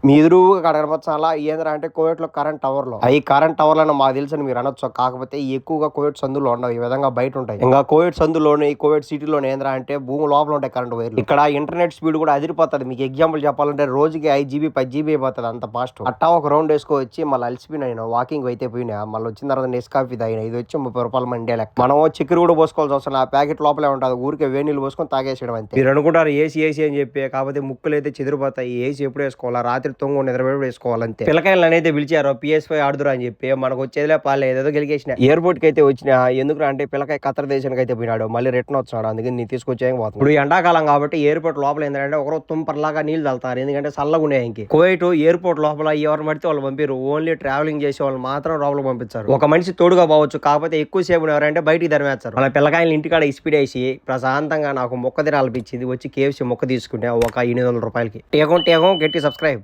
మీ ఎదురుగా కనపరచాలా ఏంద్రా అంటే కోవిడ్ లో కరెంట్ టవర్ లో ఈ కరెంట్ టవర్లను మాకు తెలుసని మీరు అనొచ్చు. కాకపోతే ఎక్కువగా కోవిడ్ సందులో ఉండవు, ఈ విధంగా బయట ఉంటాయి. ఇంకా కోవిడ్ సందులోని ఈ కోవిడ్ సిటీలోనే ఏంద్రా అంటే భూమి లోపల ఉంటాయి కరెంట్ వైర్లు. ఇక్కడ ఇంటర్నెట్ స్పీడ్ కూడా అదిరిపోతుంది. మీకు ఎగ్జాంపుల్ చెప్పాలంటే రోజుకి 5 GB 10 GB అయిపోతుంది, అంత ఫాస్ట్. అట్టా ఒక రౌండ్ వేసుకోవచ్చి మళ్ళీ అలసిపోయినా వాకింగ్ అయితే పోయినా, మళ్ళీ వచ్చిన తర్వాత నెస్ కాఫీ తాగిన. ఇది వచ్చి 30 రూపాయలు మండే లెక్క. మనం చక్కెర కూడా పోసుకోవాల్సి వస్తుంది, ఆ ప్యాకెట్ లోపలే ఉంటుంది. ఊరికే వేడి నీళ్ళు పోసుకొని తాగేసేయడం అంతే. మీరు అనుకుంటారు ఏసీ ఏసీ అని చెప్పి, కాకపోతే ముక్కులు అయితే చెదిరిపోతాయి. ఏసీ ఎప్పుడు వేసుకోవాలా, రాత్రి తొంగు నిద్రపోయి వేసుకోవాలంతే. పిల్లకాయలు అనేది పిలిచారు PS5 ఆడుదురా అని చెప్పి, మనకు వచ్చేదిలే పాలే ఏదో గెలిగేసిన. ఎయిర్పోర్ట్ కి అయితే వచ్చిన ఎందుకు అంటే పిల్లకాయ ఖతర్ దేశానికి అయితే పోయినాడు, మళ్ళీ రిటర్న్ వచ్చినాడు. అందుకని నీ తీసుకొచ్చే పోతుంది. ఇప్పుడు ఎండాకాలం కాబట్టి ఎయిర్పోర్ట్ లోపల ఏంటంటే ఒకరు తుంపర్లాగా నీళ్ళు చల్లుతారు, ఎందుకంటే చల్లగా ఉన్నాయి. ఇంక కువైట్ ఎయిర్పోర్ట్ లోపల ఎవరు పడితే వాళ్ళు పంపిరు, ఓన్లీ ట్రావెలింగ్ చేసే వాళ్ళు మాత్రం లోపల పంపించారు. ఒక మనిషి తోడుగా పోవచ్చు, కాకపోతే ఎక్కువసేపు ఎవరంటే బయటికి ధర్మేస్తారు. అలా పిల్లకాయలు ఇంటికాడ ఇసిపిడేసి ప్రశాంతంగా నాకు మొక్క తినాలనిపించింది, వచ్చి KFC మొక్క తీసుకుంటే ఒక 800 రూపాయలకి. టేకం గట్టి సబ్స్క్రైబ్.